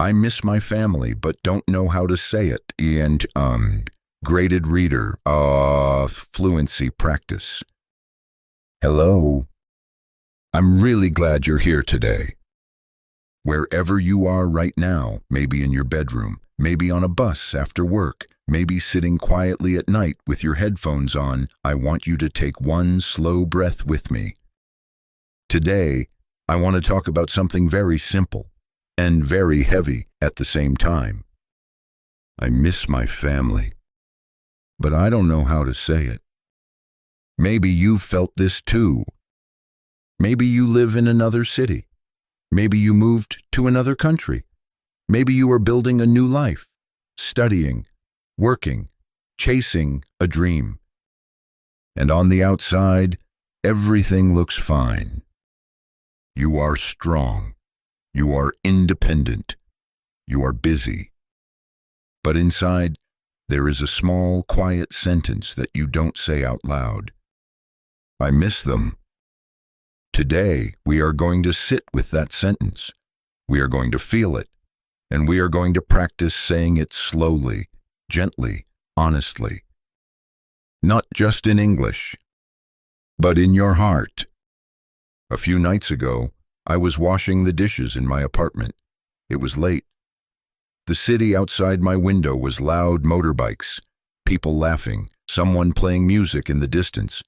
I miss my family, but don't know how to say it. And, graded reader, fluency practice. Hello. I'm really glad you're here today. Wherever you are right now, maybe in your bedroom, maybe on a bus after work, maybe sitting quietly at night with your headphones on, I want you to take one slow breath with me. Today, I want to talk about something very simple and very heavy at the same time. I miss my family, but I don't know how to say it. Maybe you've felt this too. Maybe you live in another city. Maybe you moved to another country. Maybe you are building a new life, studying, working, chasing a dream. And on the outside, everything looks fine. You are strong. You are independent. You are busy. But inside, there is a small, quiet sentence that you don't say out loud. I miss them. Today, we are going to sit with that sentence. We are going to feel it, and we are going to practice saying it slowly, gently, honestly. Not just in English, but in your heart. A few nights ago, I was washing the dishes in my apartment. It was late. The city outside my window was loud motorbikes, people laughing, someone playing music in the distance.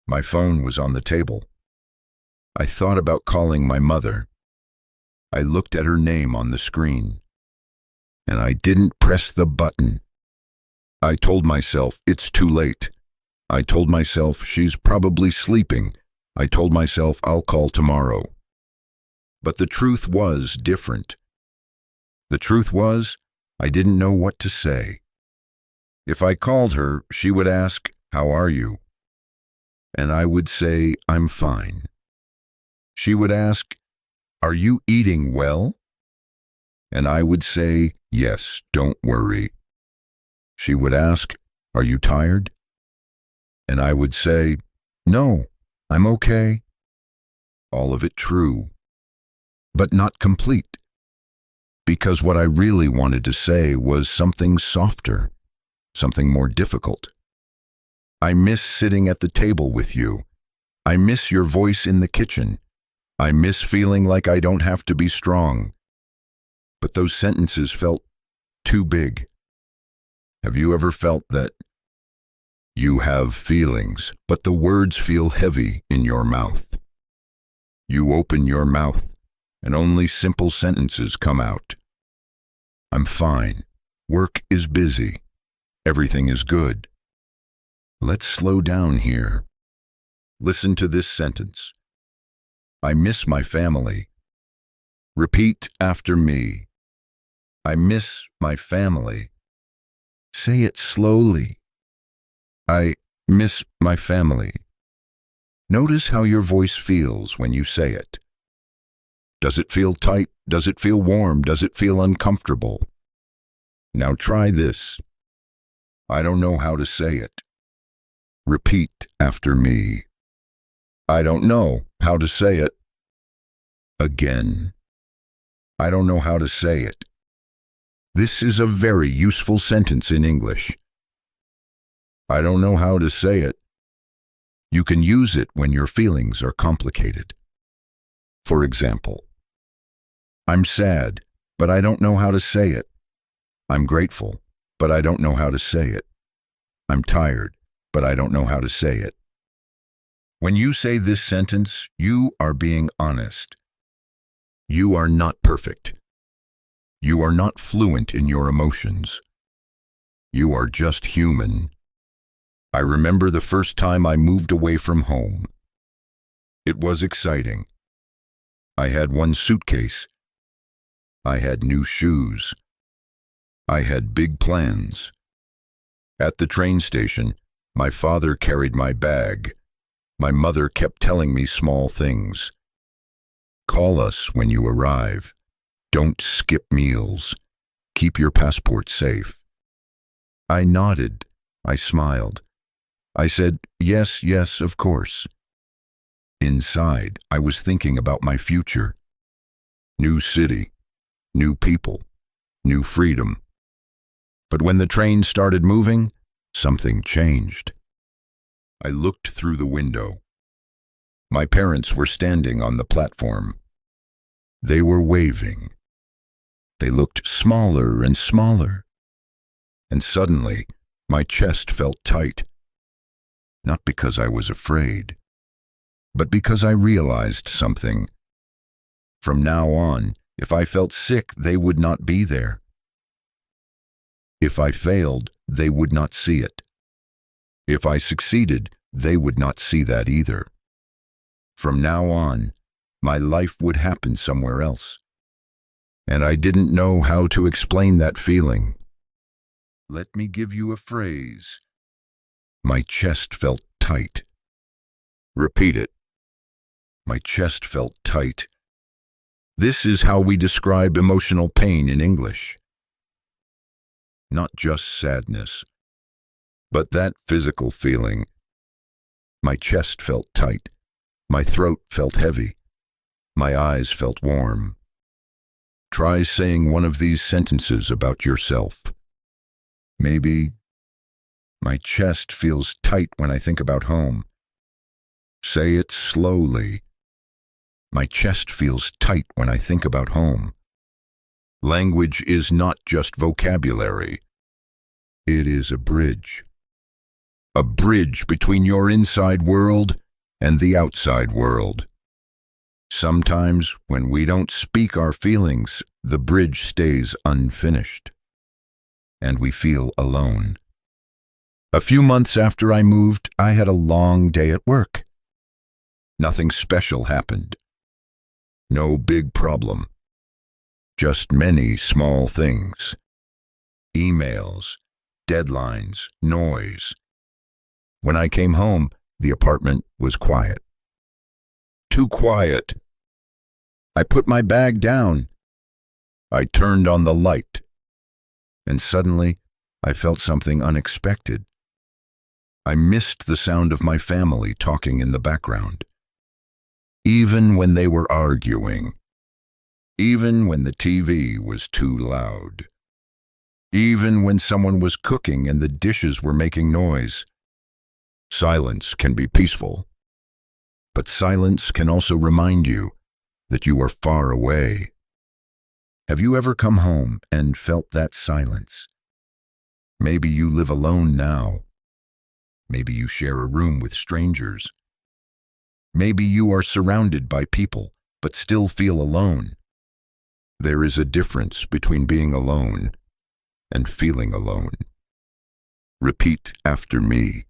My phone was on the table. I thought about calling my mother. I looked at her name on the screen, and I didn't press the button. I told myself it's too late. I told myself she's probably sleeping. I told myself I'll call tomorrow. But the truth was different. The truth was, I didn't know what to say. If I called her, she would ask, "How are you?" And I would say, "I'm fine." She would ask, "Are you eating well?" And I would say, "Yes, don't worry." She would ask, "Are you tired?" And I would say, "No, I'm okay." All of it true, but not complete. Because what I really wanted to say was something softer, something more difficult. I miss sitting at the table with you. I miss your voice in the kitchen. I miss feeling like I don't have to be strong. But those sentences felt too big. Have you ever felt that? You have feelings, but the words feel heavy in your mouth. You open your mouth, and only simple sentences come out. I'm fine. Work is busy. Everything is good. Let's slow down here. Listen to this sentence. I miss my family. Repeat after me. I miss my family. Say it slowly. I miss my family. Notice how your voice feels when you say it. Does it feel tight? Does it feel warm? Does it feel uncomfortable? Now try this. I don't know how to say it. Repeat after me. I don't know how to say it. Again. I don't know how to say it. This is a very useful sentence in English. I don't know how to say it. You can use it when your feelings are complicated. For example, I'm sad, but I don't know how to say it. I'm grateful, but I don't know how to say it. I'm tired, but I don't know how to say it. When you say this sentence, you are being honest. You are not perfect. You are not fluent in your emotions. You are just human. I remember the first time I moved away from home. It was exciting. I had one suitcase. I had new shoes. I had big plans. At the train station, my father carried my bag. My mother kept telling me small things. Call us when you arrive. Don't skip meals. Keep your passport safe. I nodded. I smiled. I said, yes, yes, of course. Inside, I was thinking about my future. New city, new people, new freedom. But when the train started moving, something changed. I looked through the window. My parents were standing on the platform. They were waving. They looked smaller and smaller. And suddenly, my chest felt tight. Not because I was afraid, but because I realized something. From now on, if I felt sick, they would not be there. If I failed, they would not see it. If I succeeded, they would not see that either. From now on, my life would happen somewhere else. And I didn't know how to explain that feeling. Let me give you a phrase. My chest felt tight. Repeat it. My chest felt tight. This is how we describe emotional pain in English. Not just sadness, but that physical feeling. My chest felt tight. My throat felt heavy. My eyes felt warm. Try saying one of these sentences about yourself. Maybe, my chest feels tight when I think about home. Say it slowly. My chest feels tight when I think about home. Language is not just vocabulary. It is a bridge. A bridge between your inside world and the outside world. Sometimes, when we don't speak our feelings, the bridge stays unfinished. And we feel alone. A few months after I moved, I had a long day at work. Nothing special happened. No big problem. Just many small things. Emails, deadlines, noise. When I came home, the apartment was quiet. Too quiet. I put my bag down. I turned on the light. And suddenly, I felt something unexpected. I missed the sound of my family talking in the background. Even when they were arguing. Even when the TV was too loud. Even when someone was cooking and the dishes were making noise. Silence can be peaceful. But silence can also remind you that you are far away. Have you ever come home and felt that silence? Maybe you live alone now. Maybe you share a room with strangers. Maybe you are surrounded by people, but still feel alone. There is a difference between being alone and feeling alone. Repeat after me.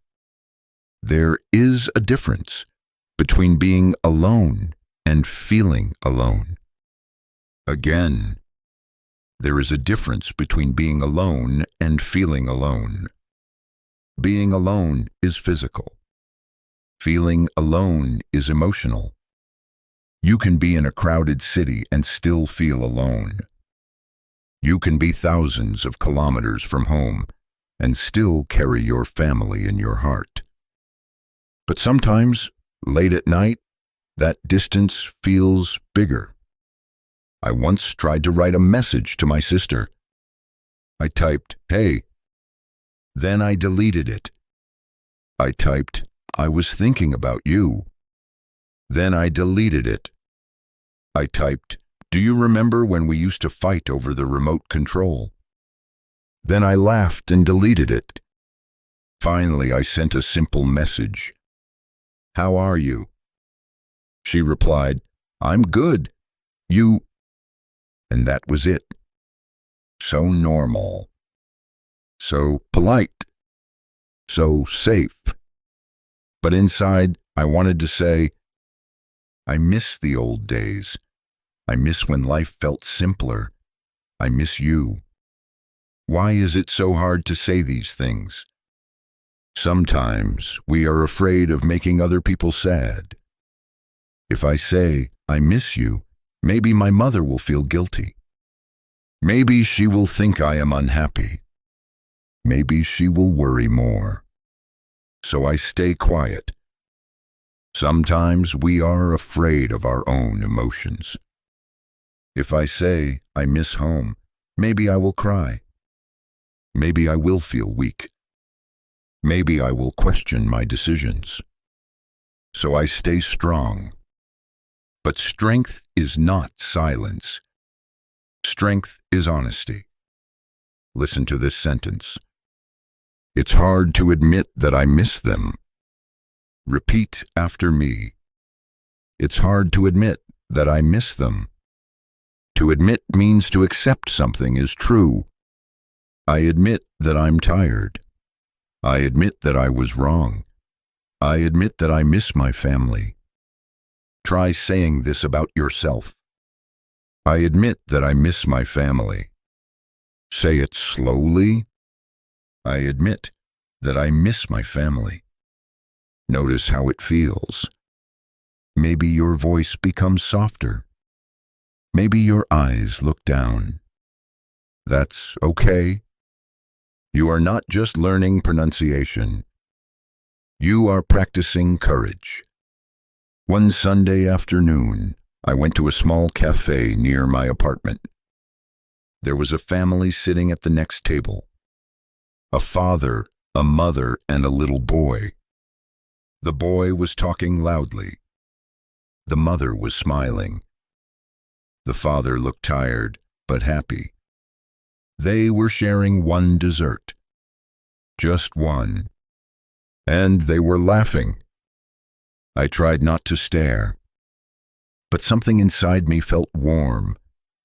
There is a difference between being alone and feeling alone. Again, there is a difference between being alone and feeling alone. Being alone is physical. Feeling alone is emotional. You can be in a crowded city and still feel alone. You can be thousands of kilometers from home and still carry your family in your heart. But sometimes, late at night, that distance feels bigger. I once tried to write a message to my sister. I typed, "Hey." Then I deleted it. I typed, "I was thinking about you." Then I deleted it. I typed, "Do you remember when we used to fight over the remote control?" Then I laughed and deleted it. Finally, I sent a simple message. "How are you?" She replied, "I'm good. You..." And that was it. So normal. So polite. So safe. But inside, I wanted to say, I miss the old days. I miss when life felt simpler. I miss you. Why is it so hard to say these things? Sometimes we are afraid of making other people sad. If I say, I miss you, maybe my mother will feel guilty. Maybe she will think I am unhappy. Maybe she will worry more. So I stay quiet. Sometimes we are afraid of our own emotions. If I say I miss home, maybe I will cry. Maybe I will feel weak. Maybe I will question my decisions. So I stay strong. But strength is not silence. Strength is honesty. Listen to this sentence. It's hard to admit that I miss them. Repeat after me. It's hard to admit that I miss them. To admit means to accept something is true. I admit that I'm tired. I admit that I was wrong. I admit that I miss my family. Try saying this about yourself. I admit that I miss my family. Say it slowly. I admit that I miss my family. Notice how it feels. Maybe your voice becomes softer. Maybe your eyes look down. That's okay. You are not just learning pronunciation. You are practicing courage. One Sunday afternoon, I went to a small cafe near my apartment. There was a family sitting at the next table. A father, a mother, and a little boy. The boy was talking loudly. The mother was smiling. The father looked tired, but happy. They were sharing one dessert. Just one. And they were laughing. I tried not to stare. But something inside me felt warm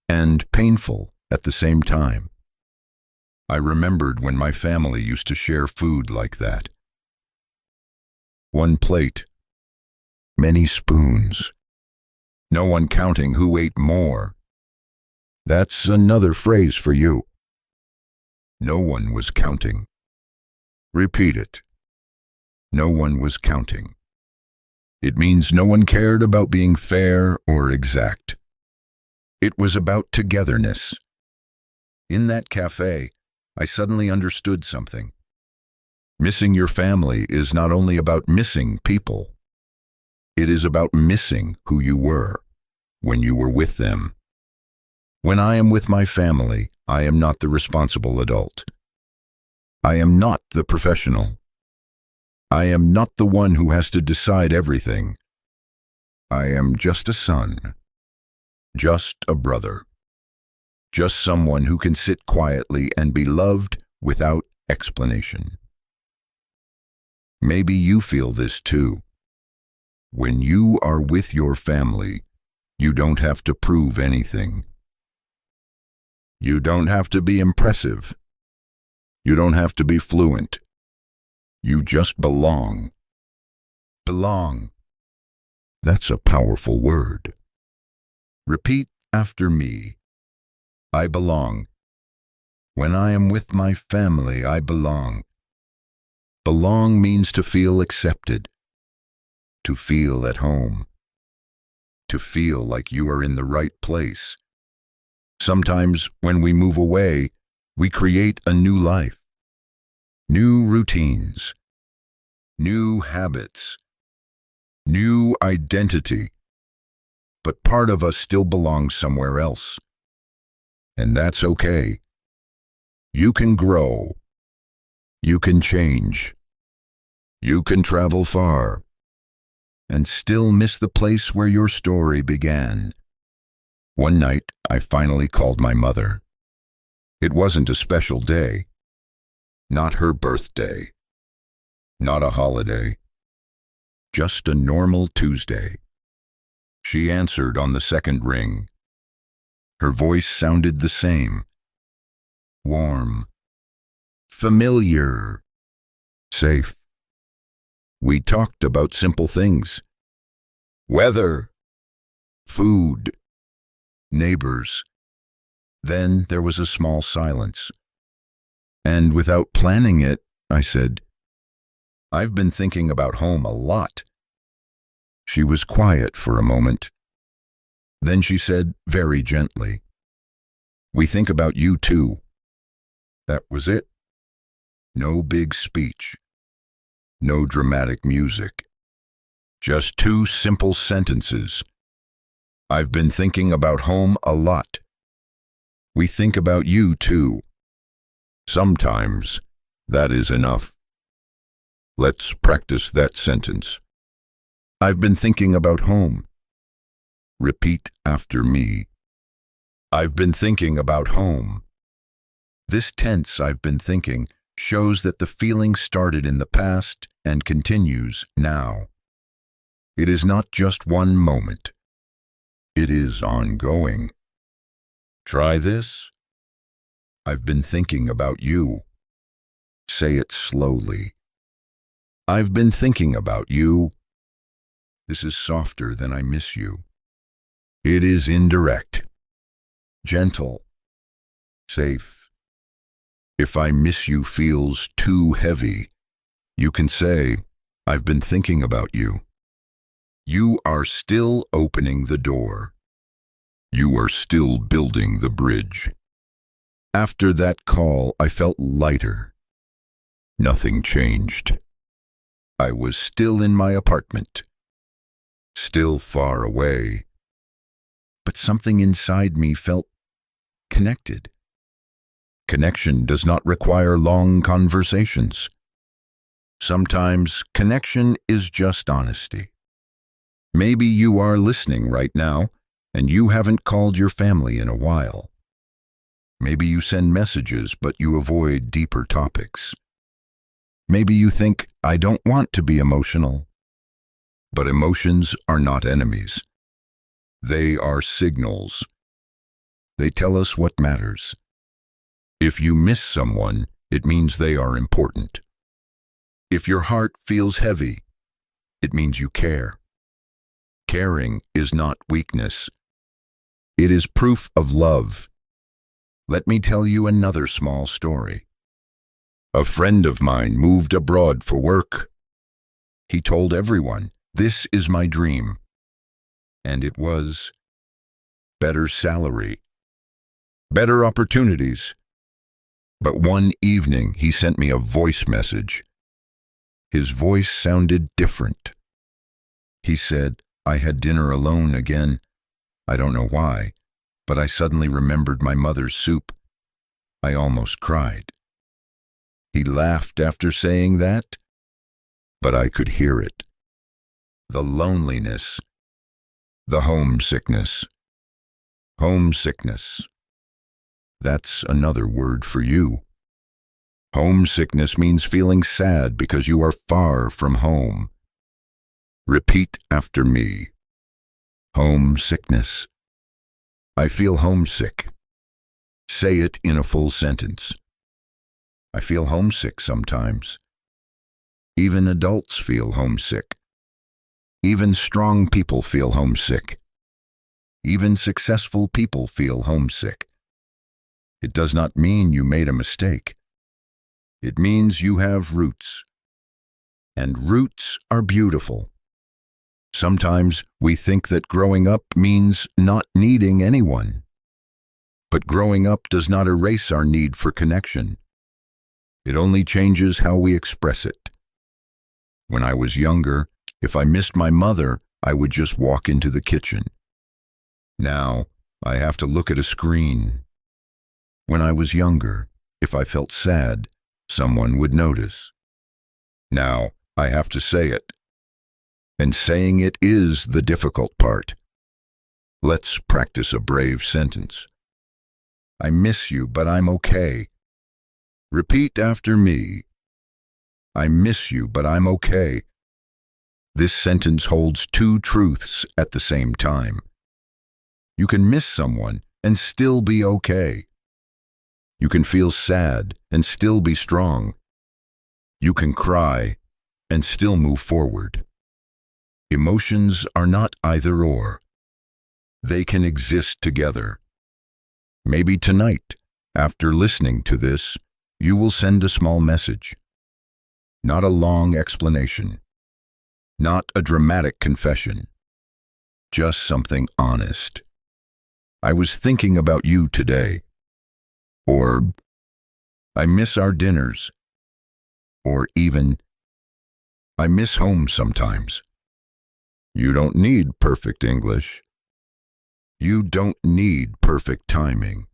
and painful at the same time. I remembered when my family used to share food like that. One plate, many spoons. No one counting who ate more. That's another phrase for you. No one was counting. Repeat it. No one was counting. It means no one cared about being fair or exact. It was about togetherness. In that cafe, I suddenly understood something. Missing your family is not only about missing people. It is about missing who you were when you were with them. When I am with my family, I am not the responsible adult. I am not the professional. I am not the one who has to decide everything. I am just a son, just a brother, just someone who can sit quietly and be loved without explanation. Maybe you feel this too. When you are with your family, you don't have to prove anything. You don't have to be impressive. You don't have to be fluent. You just belong. Belong. That's a powerful word. Repeat after me. I belong. When I am with my family, I belong. Belong means to feel accepted, to feel at home, to feel like you are in the right place. Sometimes when we move away, we create a new life, new routines, new habits, new identity. But part of us still belongs somewhere else. And that's okay. You can grow. You can change. You can travel far and still miss the place where your story began. One night, I finally called my mother. It wasn't a special day. Not her birthday. Not a holiday. Just a normal Tuesday. She answered on the second ring. Her voice sounded the same. Warm. Familiar. Safe. We talked about simple things. Weather. Food. Neighbors. Then there was a small silence. And without planning it, I said, I've been thinking about home a lot. She was quiet for a moment. Then she said very gently, we think about you too. That was it. No big speech. No dramatic music. Just two simple sentences. I've been thinking about home a lot. We think about you too. Sometimes that is enough. Let's practice that sentence. I've been thinking about home. Repeat after me. I've been thinking about home. This tense, I've been thinking, shows that the feeling started in the past and continues now. It is not just one moment. It is ongoing. Try this. I've been thinking about you. Say it slowly. I've been thinking about you. This is softer than I miss you. It is indirect, gentle, safe. If I miss you feels too heavy, you can say, I've been thinking about you. You are still opening the door. You are still building the bridge. After that call, I felt lighter. Nothing changed. I was still in my apartment, still far away, but something inside me felt connected. Connection does not require long conversations. Sometimes connection is just honesty. Maybe you are listening right now and you haven't called your family in a while. Maybe you send messages but you avoid deeper topics. Maybe you think, I don't want to be emotional. But emotions are not enemies. They are signals. They tell us what matters. If you miss someone, it means they are important. If your heart feels heavy, it means you care. Caring is not weakness. It is proof of love. Let me tell you another small story. A friend of mine moved abroad for work. He told everyone, this is my dream. And it was better salary, better opportunities. But one evening he sent me a voice message. His voice sounded different. He said, I had dinner alone again. I don't know why, but I suddenly remembered my mother's soup. I almost cried. He laughed after saying that, but I could hear it. The loneliness, the homesickness. Homesickness. That's another word for you. Homesickness means feeling sad because you are far from home. Repeat after me. Homesickness. I feel homesick. Say it in a full sentence. I feel homesick sometimes. Even adults feel homesick. Even strong people feel homesick. Even successful people feel homesick. It does not mean you made a mistake. It means you have roots. And roots are beautiful. Sometimes we think that growing up means not needing anyone. But growing up does not erase our need for connection. It only changes how we express it. When I was younger, if I missed my mother, I would just walk into the kitchen. Now, I have to look at a screen. When I was younger, if I felt sad, someone would notice. Now, I have to say it. And saying it is the difficult part. Let's practice a brave sentence. I miss you, but I'm okay. Repeat after me. I miss you, but I'm okay. This sentence holds two truths at the same time. You can miss someone and still be okay. You can feel sad and still be strong. You can cry and still move forward. Emotions are not either or. They can exist together. Maybe tonight, after listening to this, you will send a small message. Not a long explanation. Not a dramatic confession. Just something honest. I was thinking about you today. Or, I miss our dinners. Or even, I miss home sometimes. You don't need perfect English. You don't need perfect timing.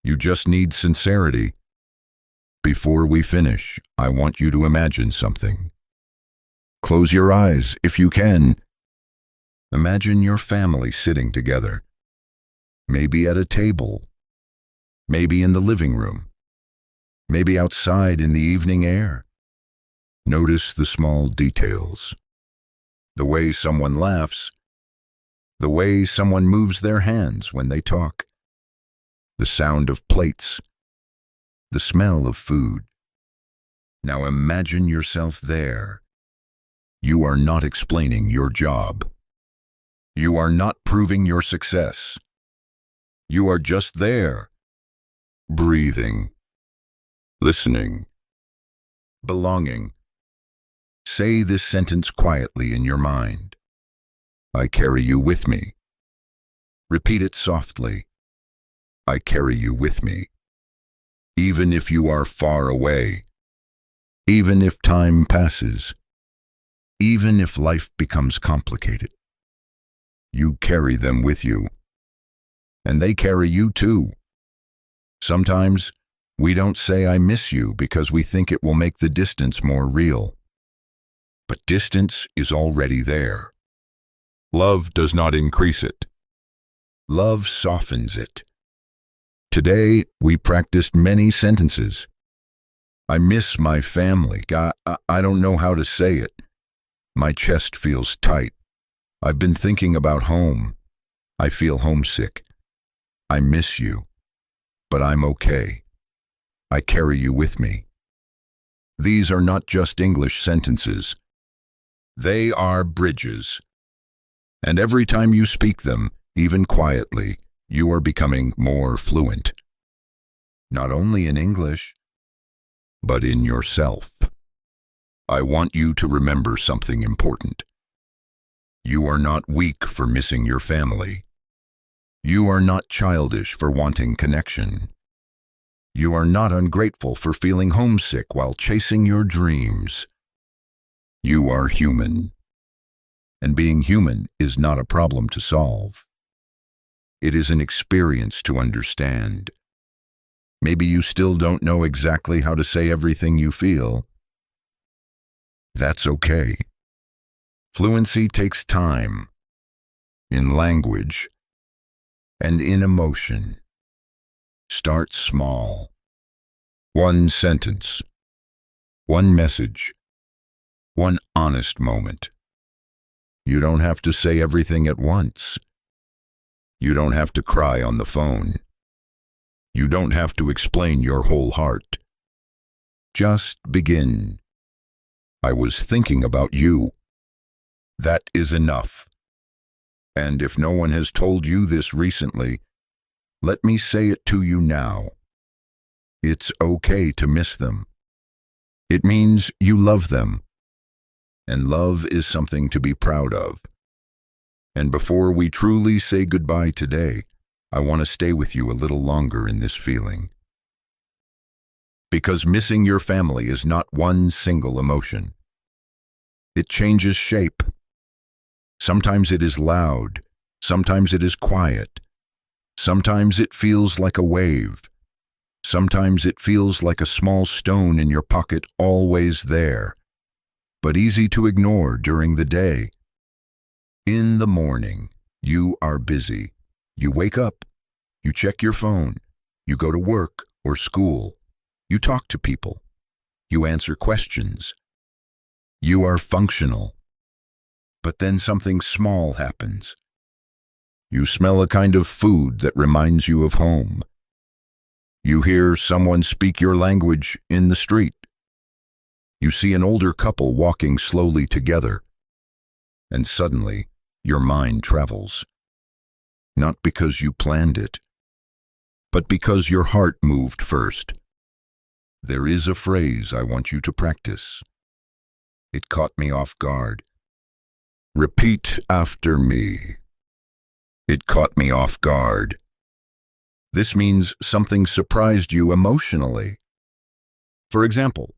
You just need sincerity. Before we finish, I want you to imagine something. Close your eyes if you can. Imagine your family sitting together. Maybe at a table. Maybe in the living room. Maybe outside in the evening air. Notice the small details. The way someone laughs. The way someone moves their hands when they talk. The sound of plates. The smell of food. Now imagine yourself there. You are not explaining your job. You are not proving your success. You are just there, breathing, listening, belonging. Say this sentence quietly in your mind. I carry you with me. Repeat it softly. I carry you with me. Even if you are far away, even if time passes, even if life becomes complicated, you carry them with you. And they carry you too. Sometimes we don't say I miss you because we think it will make the distance more real. But distance is already there. Love does not increase it. Love softens it. Today, we practiced many sentences. I miss my family. I don't know how to say it. My chest feels tight. I've been thinking about home. I feel homesick. I miss you. But I'm okay. I carry you with me. These are not just English sentences. They are bridges. And every time you speak them, even quietly, you are becoming more fluent. Not only in English, but in yourself. I want you to remember something important. You are not weak for missing your family. You are not childish for wanting connection. You are not ungrateful for feeling homesick while chasing your dreams. You are human. And being human is not a problem to solve. It is an experience to understand. Maybe you still don't know exactly how to say everything you feel. That's okay. Fluency takes time, in language, and in emotion. Start small. One sentence, one message, one honest moment. You don't have to say everything at once. You don't have to cry on the phone. You don't have to explain your whole heart. Just begin. I was thinking about you. That is enough. And if no one has told you this recently, let me say it to you now. It's okay to miss them. It means you love them. And love is something to be proud of. And before we truly say goodbye today, I want to stay with you a little longer in this feeling. Because missing your family is not one single emotion. It changes shape. Sometimes it is loud. Sometimes it is quiet. Sometimes it feels like a wave. Sometimes it feels like a small stone in your pocket, always there, but easy to ignore during the day. In the morning, you are busy. You wake up. You check your phone. You go to work or school. You talk to people. You answer questions. You are functional. But then something small happens. You smell a kind of food that reminds you of home. You hear someone speak your language in the street. You see an older couple walking slowly together. And suddenly, your mind travels. Not because you planned it, but because your heart moved first. There is a phrase I want you to practice. It caught me off guard. Repeat after me. It caught me off guard. This means something surprised you emotionally. For example,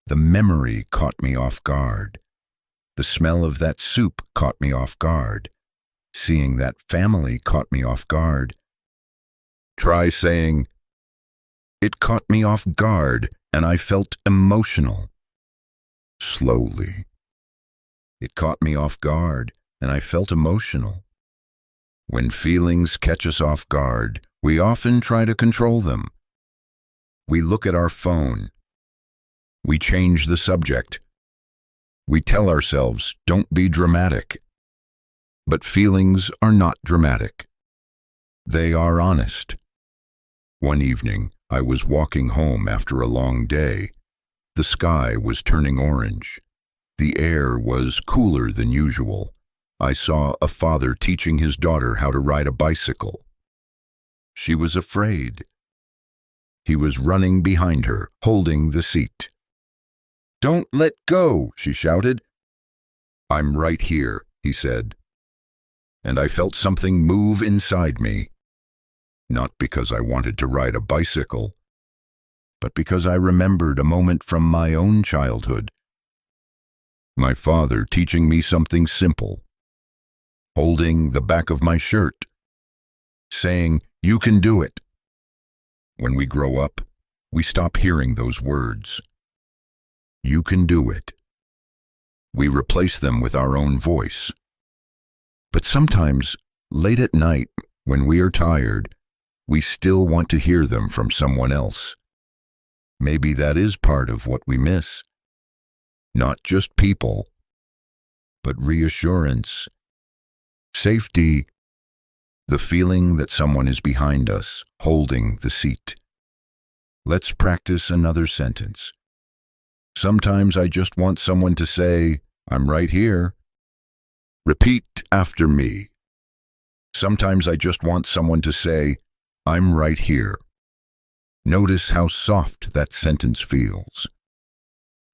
the memory caught me off guard. The smell of that soup caught me off guard. Seeing that family caught me off guard. Try saying, "It caught me off guard and I felt emotional." Slowly. It caught me off guard and I felt emotional. When feelings catch us off guard, we often try to control them. We look at our phone. We change the subject. We tell ourselves, "Don't be dramatic." But feelings are not dramatic. They are honest. One evening, I was walking home after a long day. The sky was turning orange. The air was cooler than usual. I saw a father teaching his daughter how to ride a bicycle. She was afraid. He was running behind her, holding the seat. "Don't let go," she shouted. "I'm right here," he said. And I felt something move inside me. Not because I wanted to ride a bicycle, but because I remembered a moment from my own childhood. My father teaching me something simple, holding the back of my shirt, saying, "You can do it." When we grow up, we stop hearing those words. "You can do it." We replace them with our own voice. But sometimes, late at night, when we are tired, we still want to hear them from someone else. Maybe that is part of what we miss. Not just people, but reassurance, safety, the feeling that someone is behind us, holding the seat. Let's practice another sentence. Sometimes I just want someone to say, "I'm right here." Repeat after me. Sometimes I just want someone to say, "I'm right here." Notice how soft that sentence feels.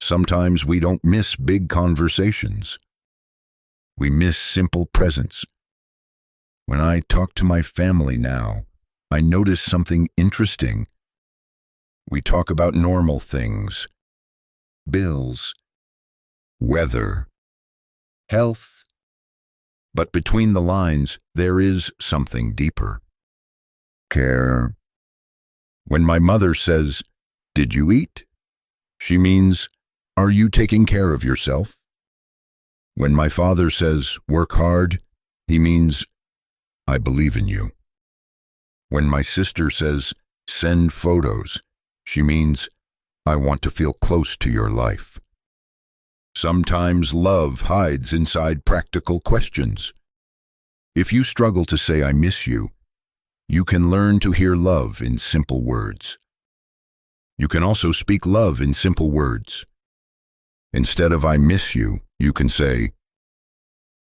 Sometimes we don't miss big conversations. We miss simple presence. When I talk to my family now, I notice something interesting. We talk about normal things, bills, weather, health. But between the lines, there is something deeper. Care. When my mother says, "Did you eat?" she means, "Are you taking care of yourself?" When my father says, "Work hard," he means, "I believe in you." When my sister says, "Send photos," she means, "I want to feel close to your life." Sometimes love hides inside practical questions. If you struggle to say "I miss you," you can learn to hear love in simple words. You can also speak love in simple words. Instead of "I miss you," you can say,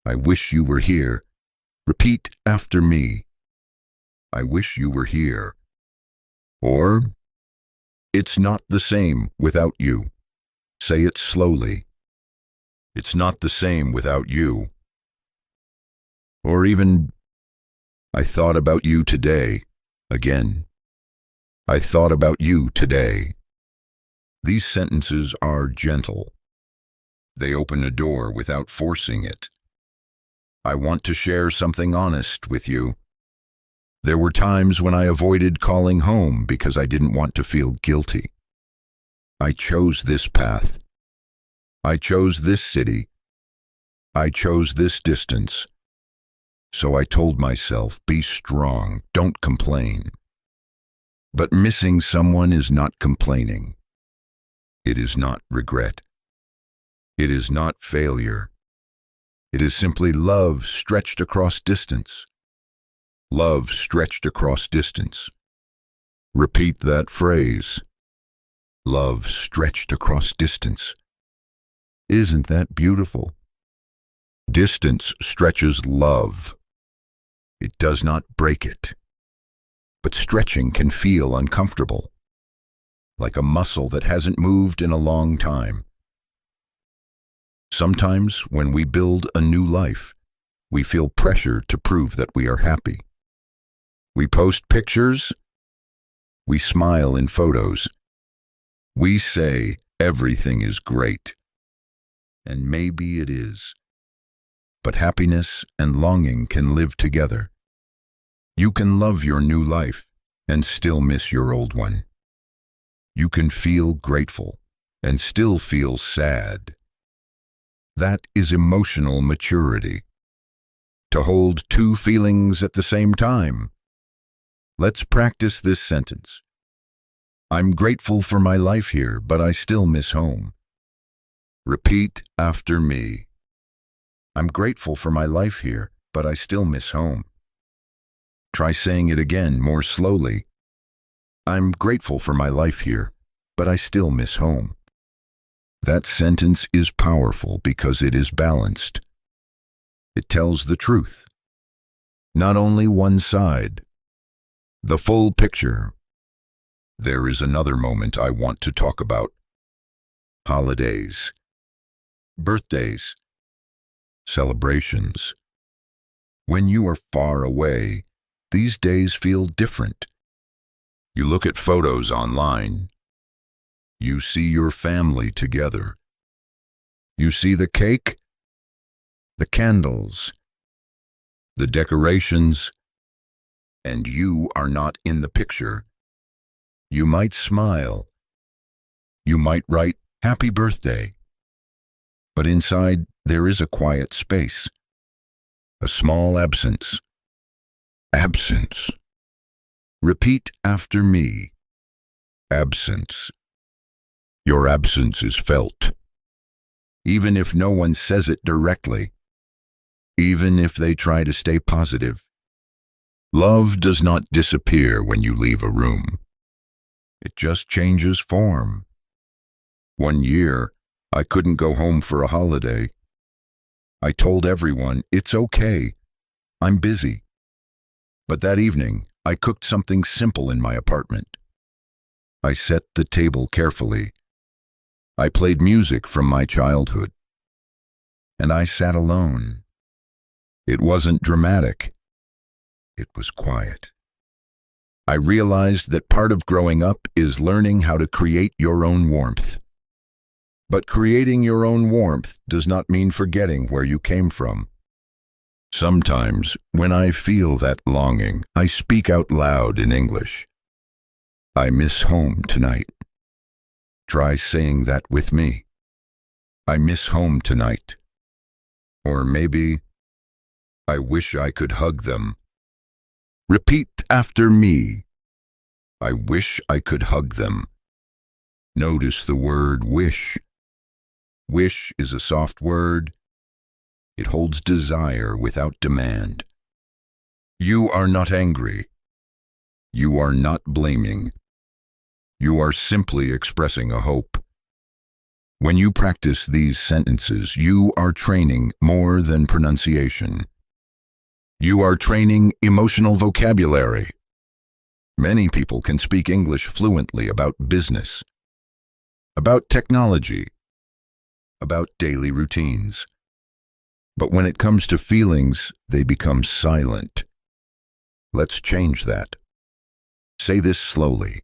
"I wish you were here." Repeat after me. I wish you were here. Or, "It's not the same without you." Say it slowly. It's not the same without you. Or even, "I thought about you today." Again, "I thought about you today." These sentences are gentle. They open a door without forcing it. I want to share something honest with you. There were times when I avoided calling home because I didn't want to feel guilty. I chose this path. I chose this city. I chose this distance. So I told myself, "Be strong, don't complain." But missing someone is not complaining. It is not regret. It is not failure. It is simply love stretched across distance. Love stretched across distance. Repeat that phrase. Love stretched across distance. Isn't that beautiful? Distance stretches love. It does not break it. But stretching can feel uncomfortable, like a muscle that hasn't moved in a long time. Sometimes when we build a new life, we feel pressure to prove that we are happy. We post pictures. We smile in photos. We say everything is great. And maybe it is. but happiness and longing can live together. You can love your new life and still miss your old one. You can feel grateful and still feel sad. That is emotional maturity. To hold two feelings at the same time. Let's practice this sentence. I'm grateful for my life here, but I still miss home. Repeat after me. I'm grateful for my life here, but I still miss home. Try saying it again more slowly. I'm grateful for my life here, but I still miss home. That sentence is powerful because it is balanced. It tells the truth. Not only one side. The full picture. There is another moment I want to talk about. Holidays. Birthdays. Celebrations. When you are far away, these days feel different. You look at photos online. You see your family together. You see the cake, the candles, the decorations, and you are not in the picture. You might smile. You might write, "Happy birthday." But inside, there is a quiet space. A small absence. Absence. Repeat after me. Absence. Your absence is felt. Even if no one says it directly. Even if they try to stay positive. Love does not disappear when you leave a room. It just changes form. One year, I couldn't go home for a holiday. I told everyone, it's okay. I'm busy. But that evening, I cooked something simple in my apartment. I set the table carefully. I played music from my childhood. And I sat alone. It wasn't dramatic. It was quiet. I realized that part of growing up is learning how to create your own warmth. But creating your own warmth does not mean forgetting where you came from. Sometimes, when I feel that longing, I speak out loud in English. I miss home tonight. Try saying that with me. I miss home tonight. Or maybe, I wish I could hug them. Repeat after me. I wish I could hug them. Notice the word wish. Wish is a soft word. It holds desire without demand. You are not angry. You are not blaming. You are simply expressing a hope. When you practice these sentences, you are training more than pronunciation. You are training emotional vocabulary. Many people can speak English fluently about business, about technology, about daily routines. But when it comes to feelings, they become silent. Let's change that. Say this slowly.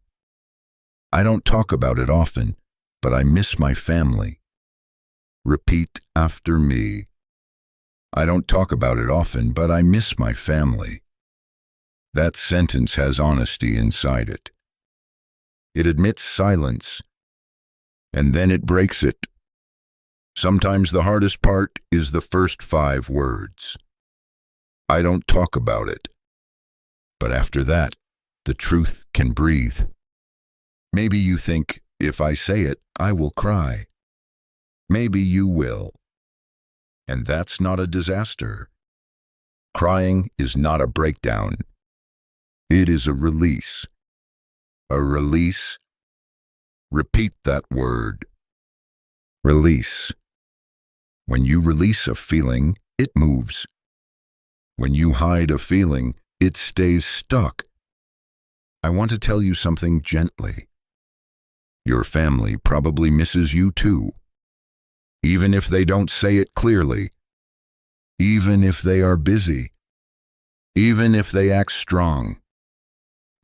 I don't talk about it often, but I miss my family. Repeat after me. I don't talk about it often, but I miss my family. That sentence has honesty inside it. It admits silence, and then it breaks it. Sometimes the hardest part is the first 5 words. I don't talk about it. But after that, the truth can breathe. Maybe you think, if I say it, I will cry. Maybe you will. And that's not a disaster. Crying is not a breakdown. It is a release. A release. Repeat that word. Release. When you release a feeling, it moves. When you hide a feeling, it stays stuck. I want to tell you something gently. Your family probably misses you too. Even if they don't say it clearly. Even if they are busy. Even if they act strong.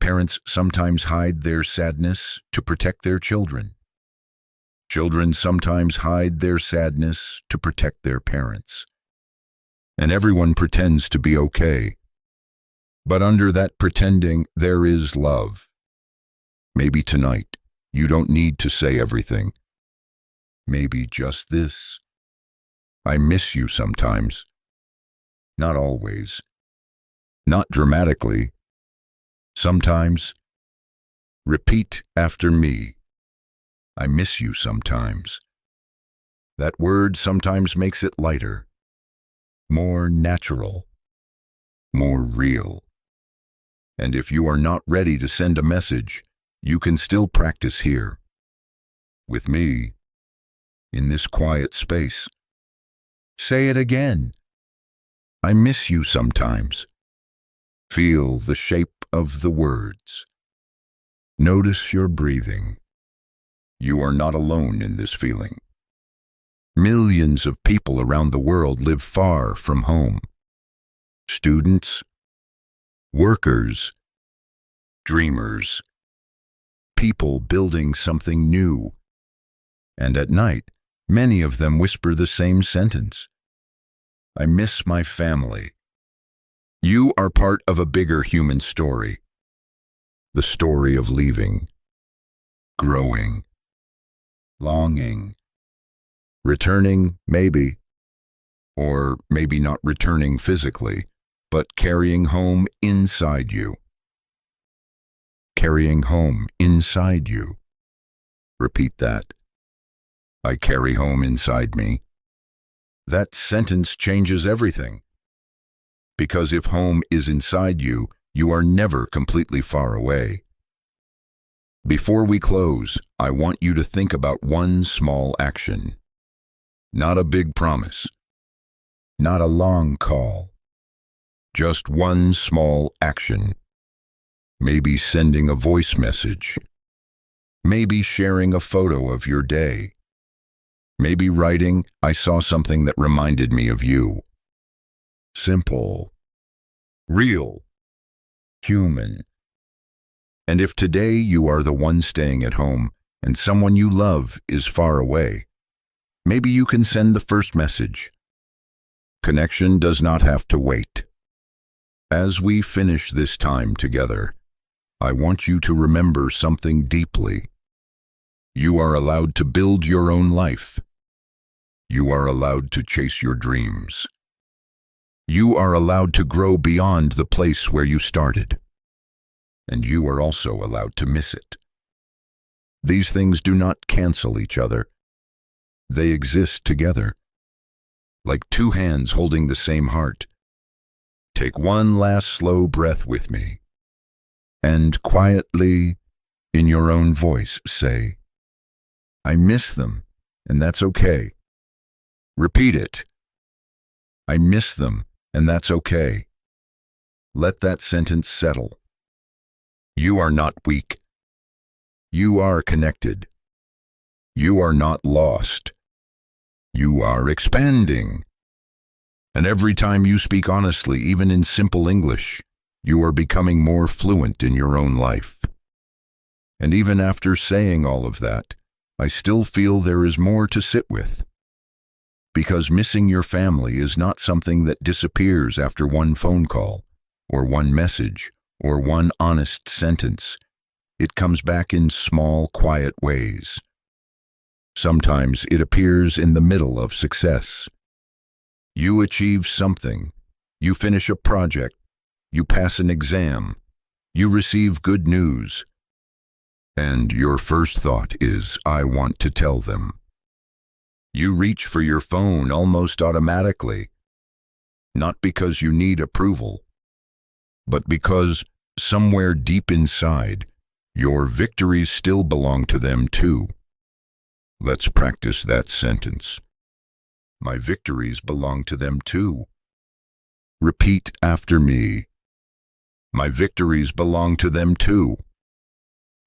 Parents sometimes hide their sadness to protect their children. Children sometimes hide their sadness to protect their parents. and everyone pretends to be okay. But under that pretending, there is love. Maybe tonight, you don't need to say everything. Maybe just this. I miss you sometimes. Not always. Not dramatically. Sometimes. Repeat after me. I miss you sometimes. That word sometimes makes it lighter, more natural, more real. And if you are not ready to send a message, you can still practice here, with me, in this quiet space. Say it again. I miss you sometimes. Feel the shape of the words. Notice your breathing. You are not alone in this feeling. Millions of people around the world live far from home. Students, workers, dreamers, people building something new. And at night, many of them whisper the same sentence. I miss my family. You are part of a bigger human story. The story of leaving, growing, longing, returning, maybe, or maybe not returning physically, but carrying home inside you. Carrying home inside you. Repeat that. I carry home inside me. That sentence changes everything. Because if home is inside you, you are never completely far away. Before we close, I want you to think about one small action. Not a big promise. Not a long call. Just one small action. Maybe sending a voice message. Maybe sharing a photo of your day. Maybe writing, I saw something that reminded me of you. Simple. Real. Human. And if today you are the one staying at home and someone you love is far away, maybe you can send the first message. Connection does not have to wait. As we finish this time together, I want you to remember something deeply. You are allowed to build your own life. You are allowed to chase your dreams. You are allowed to grow beyond the place where you started. And you are also allowed to miss it. These things do not cancel each other. They exist together. Like two hands holding the same heart. Take one last slow breath with me. And quietly, in your own voice, say, I miss them, and that's okay. Repeat it. I miss them, and that's okay. Let that sentence settle. You are not weak. You are connected. You are not lost. You are expanding. And every time you speak honestly, even in simple English, you are becoming more fluent in your own life. And even after saying all of that, I still feel there is more to sit with. Because missing your family is not something that disappears after one phone call, or one message, or one honest sentence. It comes back in small, quiet ways. Sometimes it appears in the middle of success. You achieve something. You finish a project. You pass an exam. You receive good news. And your first thought is, I want to tell them. You reach for your phone almost automatically, not because you need approval, but because somewhere deep inside, your victories still belong to them too. Let's practice that sentence. My victories belong to them too. Repeat after me. My victories belong to them too.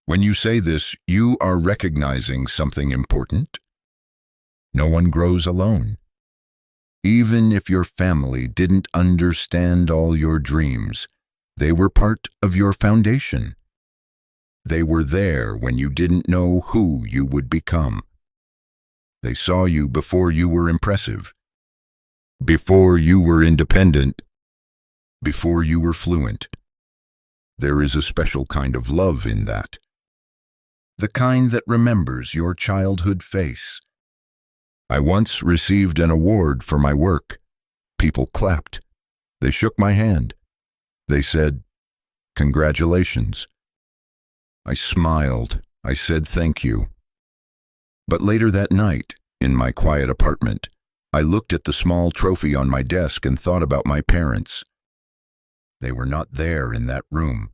When you say this, you are recognizing something important. No one grows alone. Even if your family didn't understand all your dreams, they were part of your foundation. They were there when you didn't know who you would become. They saw you before you were impressive. Before you were independent, before you were fluent, there is a special kind of love in that. The kind that remembers your childhood face. I once received an award for my work. People clapped. They shook my hand. They said, "Congratulations." I smiled. I said thank you. But later that night, in my quiet apartment, I looked at the small trophy on my desk and thought about my parents. They were not there in that room.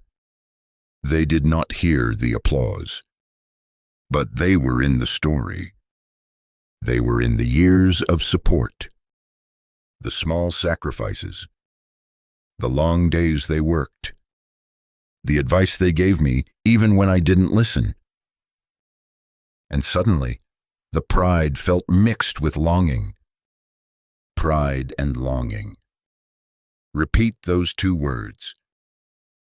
They did not hear the applause. But they were in the story. They were in the years of support, the small sacrifices, the long days they worked, the advice they gave me even when I didn't listen. And suddenly, the pride felt mixed with longing. Pride and longing. Repeat those two words.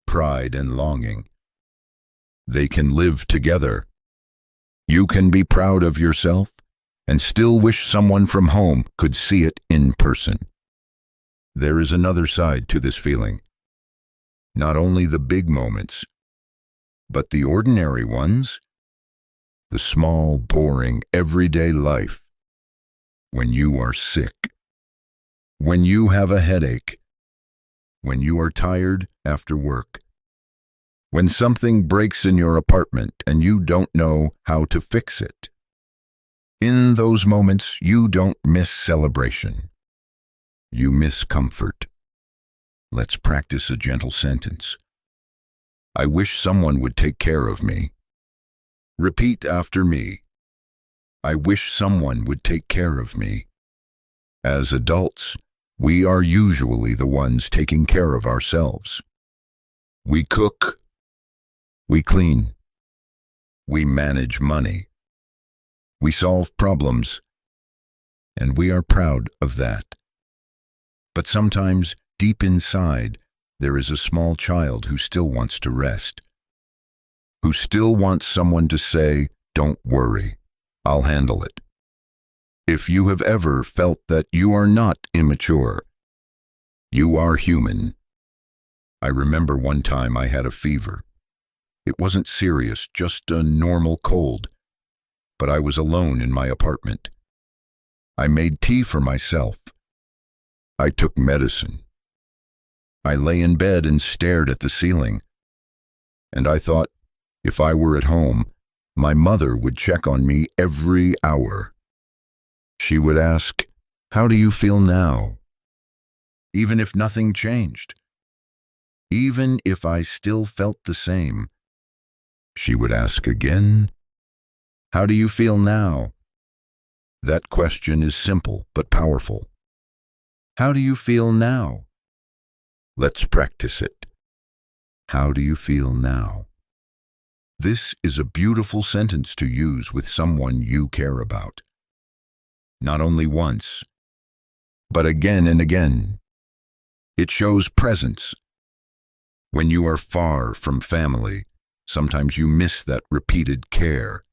Pride and longing. They can live together. You can be proud of yourself and still wish someone from home could see it in person. There is another side to this feeling. Not only the big moments, but the ordinary ones, the small, boring, everyday life. When you are sick, when you have a headache, when you are tired after work, when something breaks in your apartment and you don't know how to fix it. In those moments, you don't miss celebration. You miss comfort. Let's practice a gentle sentence. I wish someone would take care of me. Repeat after me. I wish someone would take care of me. As adults, we are usually the ones taking care of ourselves. We cook. We clean. We manage money. We solve problems. And we are proud of that. But sometimes, deep inside, there is a small child who still wants to rest, who still wants someone to say, "Don't worry, I'll handle it." If you have ever felt that you are not immature, you are human. I remember one time I had a fever. It wasn't serious, just a normal cold, but I was alone in my apartment. I made tea for myself. I took medicine. I lay in bed and stared at the ceiling. And I thought, if I were at home, my mother would check on me every hour. She would ask, "How do you feel now?" Even if nothing changed. Even if I still felt the same. She would ask again, "How do you feel now?" That question is simple but powerful. How do you feel now? Let's practice it. How do you feel now? This is a beautiful sentence to use with someone you care about. Not only once, but again and again. It shows presence. When you are far from family, sometimes you miss that repeated care.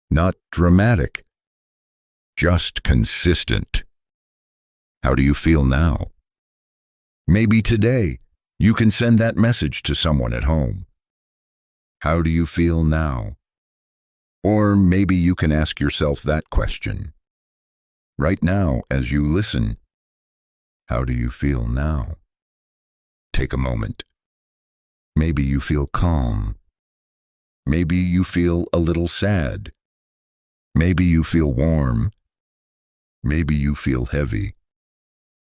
Not dramatic, just consistent. How do you feel now? Maybe today you can send that message to someone at home. How do you feel now? Or maybe you can ask yourself that question. Right now, as you listen, how do you feel now? Take a moment. Maybe you feel calm. Maybe you feel a little sad. Maybe you feel warm. Maybe you feel heavy.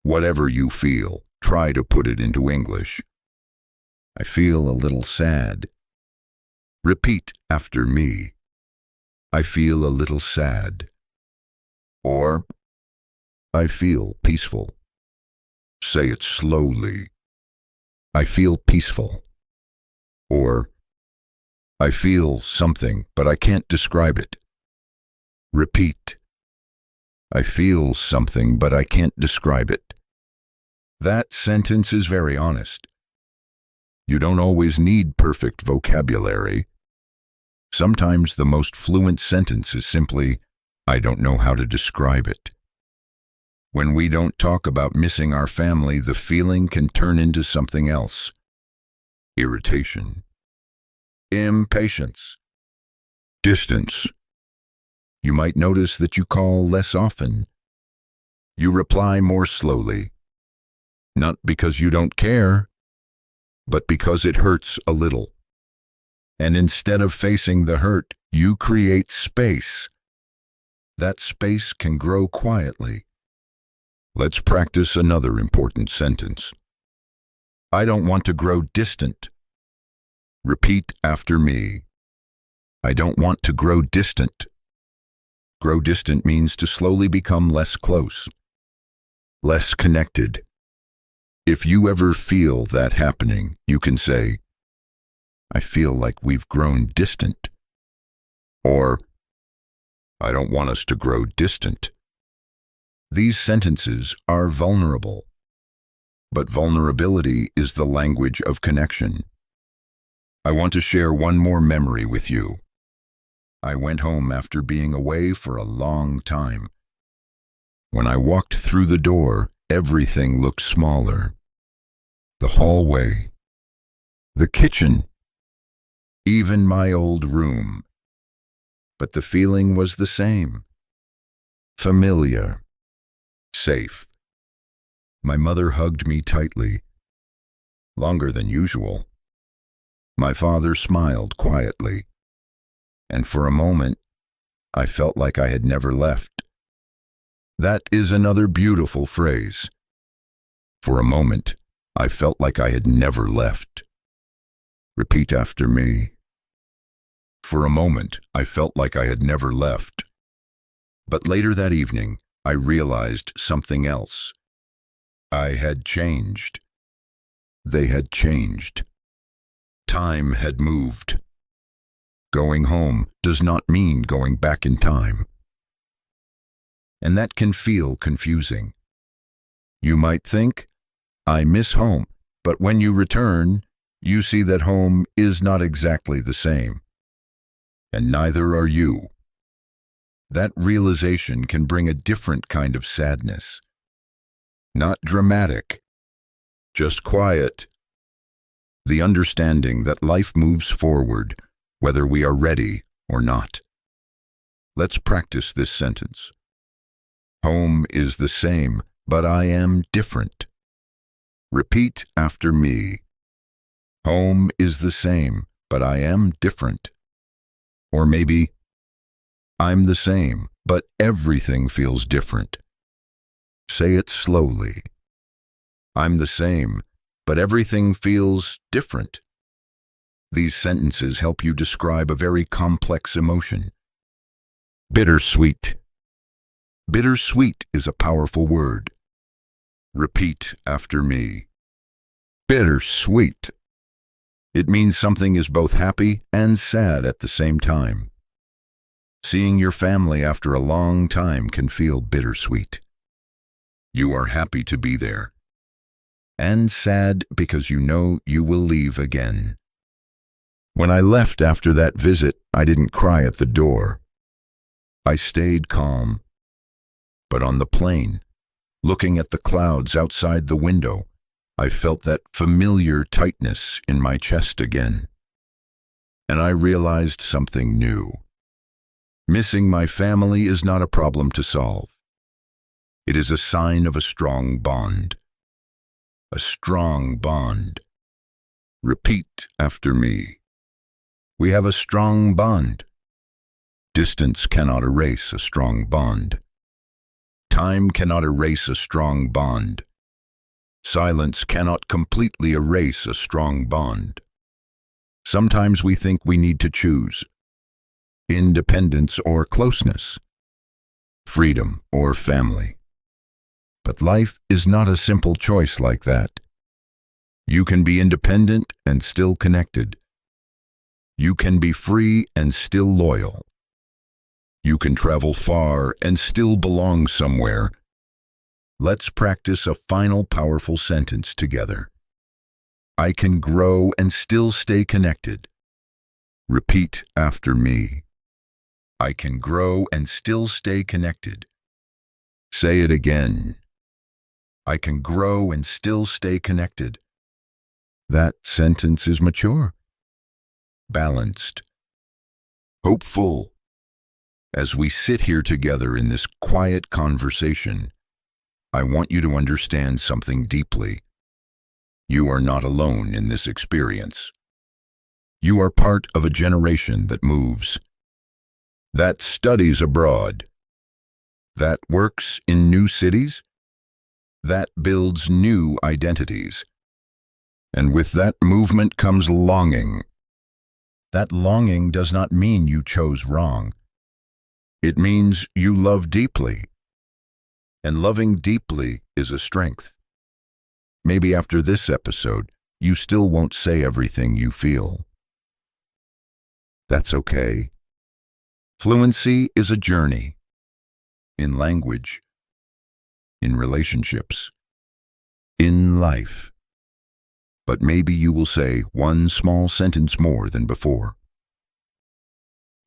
Whatever you feel, try to put it into English. I feel a little sad. Repeat after me. I feel a little sad. Or, I feel peaceful. Say it slowly. I feel peaceful. Or, I feel something, but I can't describe it. Repeat. I feel something, but I can't describe it. That sentence is very honest. You don't always need perfect vocabulary. Sometimes the most fluent sentence is simply, I don't know how to describe it. When we don't talk about missing our family, the feeling can turn into something else. Irritation, impatience, distance. You might notice that you call less often. You reply more slowly. Not because you don't care, but because it hurts a little. And instead of facing the hurt, you create space. That space can grow quietly. Let's practice another important sentence. I don't want to grow distant. Repeat after me. I don't want to grow distant. Grow distant means to slowly become less close, less connected. If you ever feel that happening, you can say, I feel like we've grown distant. Or, I don't want us to grow distant. These sentences are vulnerable, but vulnerability is the language of connection. I want to share one more memory with you. I went home after being away for a long time. When I walked through the door, everything looked smaller. The hallway, the kitchen, even my old room. But the feeling was the same. Familiar, safe. My mother hugged me tightly, longer than usual. My father smiled quietly, and for a moment, I felt like I had never left. That is another beautiful phrase. For a moment, I felt like I had never left. Repeat after me. For a moment, I felt like I had never left. But later that evening, I realized something else. I had changed. They had changed. Time had moved. Going home does not mean going back in time. And that can feel confusing. You might think, I miss home, but when you return, you see that home is not exactly the same. And neither are you. That realization can bring a different kind of sadness. Not dramatic, just quiet. The understanding that life moves forward, whether we are ready or not. Let's practice this sentence. Home is the same, but I am different. Repeat after me. Home is the same, but I am different. Or maybe, I'm the same, but everything feels different. Say it slowly. I'm the same, but everything feels different. These sentences help you describe a very complex emotion. Bittersweet. Bittersweet is a powerful word. Repeat after me. Bittersweet. It means something is both happy and sad at the same time. Seeing your family after a long time can feel bittersweet. You are happy to be there, and sad because you know you will leave again. When I left after that visit, I didn't cry at the door. I stayed calm. But on the plane, looking at the clouds outside the window, I felt that familiar tightness in my chest again. And I realized something new. Missing my family is not a problem to solve. It is a sign of a strong bond. A strong bond. Repeat after me. We have a strong bond. Distance cannot erase a strong bond. Time cannot erase a strong bond. Silence cannot completely erase a strong bond. Sometimes we think we need to choose independence or closeness, freedom or family. But life is not a simple choice like that. You can be independent and still connected. You can be free and still loyal. You can travel far and still belong somewhere. Let's practice a final powerful sentence together. I can grow and still stay connected. Repeat after me. I can grow and still stay connected. Say it again. I can grow and still stay connected. That sentence is mature, balanced, hopeful. As we sit here together in this quiet conversation, I want you to understand something deeply. You are not alone in this experience. You are part of a generation that moves, that studies abroad, that works in new cities, that builds new identities. And with that movement comes longing. That longing does not mean you chose wrong. It means you love deeply. And loving deeply is a strength. Maybe after this episode, you still won't say everything you feel. That's okay. Fluency is a journey. In language, in relationships, in life. But maybe you will say one small sentence more than before.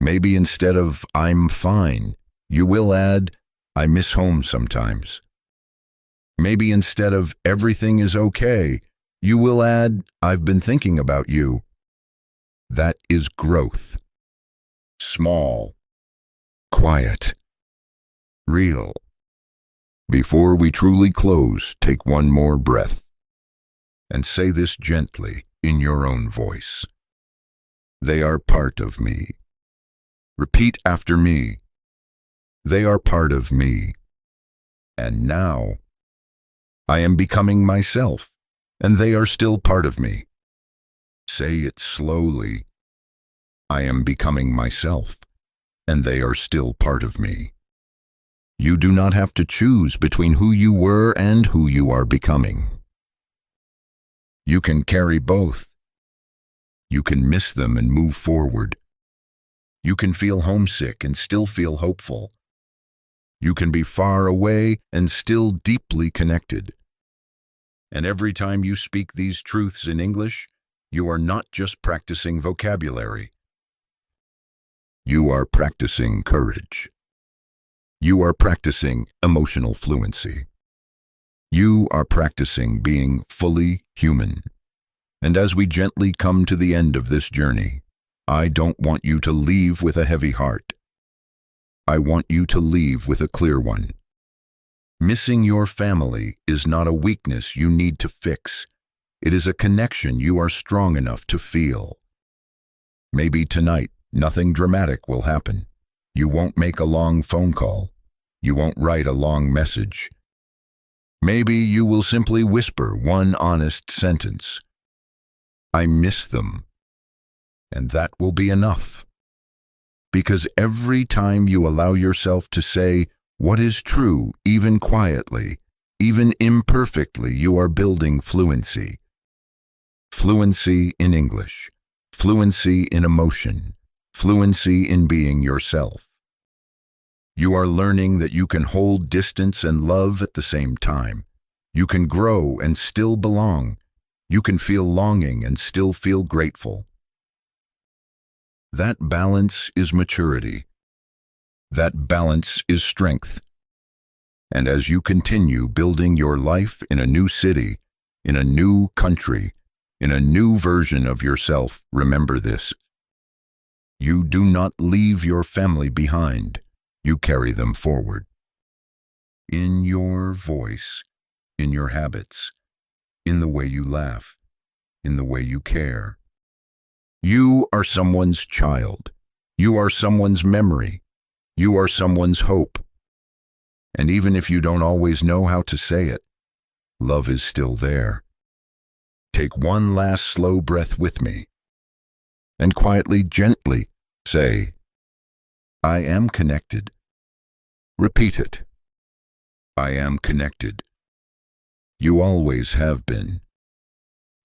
Maybe instead of "I'm fine," you will add, "I miss home sometimes." Maybe instead of "everything is okay," you will add, "I've been thinking about you." That is growth. Small, quiet, real. Before we truly close, take one more breath and say this gently in your own voice. They are part of me. Repeat after me. They are part of me. And now, I am becoming myself, and they are still part of me. Say it slowly. I am becoming myself, and they are still part of me. You do not have to choose between who you were and who you are becoming. You can carry both. You can miss them and move forward. You can feel homesick and still feel hopeful. You can be far away and still deeply connected. And every time you speak these truths in English, you are not just practicing vocabulary. You are practicing courage. You are practicing emotional fluency. You are practicing being fully human. And as we gently come to the end of this journey, I don't want you to leave with a heavy heart. I want you to leave with a clear one. Missing your family is not a weakness you need to fix. It is a connection you are strong enough to feel. Maybe tonight, nothing dramatic will happen. You won't make a long phone call. You won't write a long message. Maybe you will simply whisper one honest sentence. I miss them. And that will be enough. Because every time you allow yourself to say what is true, even quietly, even imperfectly, you are building fluency. Fluency in English, fluency in emotion, fluency in being yourself. You are learning that you can hold distance and love at the same time. You can grow and still belong. You can feel longing and still feel grateful. That balance is maturity. That balance is strength. And as you continue building your life in a new city, in a new country, in a new version of yourself, remember this. You do not leave your family behind. You carry them forward. In your voice, in your habits, in the way you laugh, in the way you care. You are someone's child. You are someone's memory. You are someone's hope. And even if you don't always know how to say it, love is still there. Take one last slow breath with me and quietly, gently say, I am connected. Repeat it. I am connected. You always have been.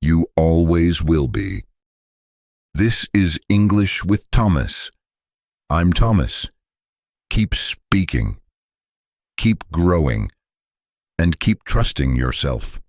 You always will be. This is English with Thomas. I'm Thomas. Keep speaking. Keep growing. And keep trusting yourself.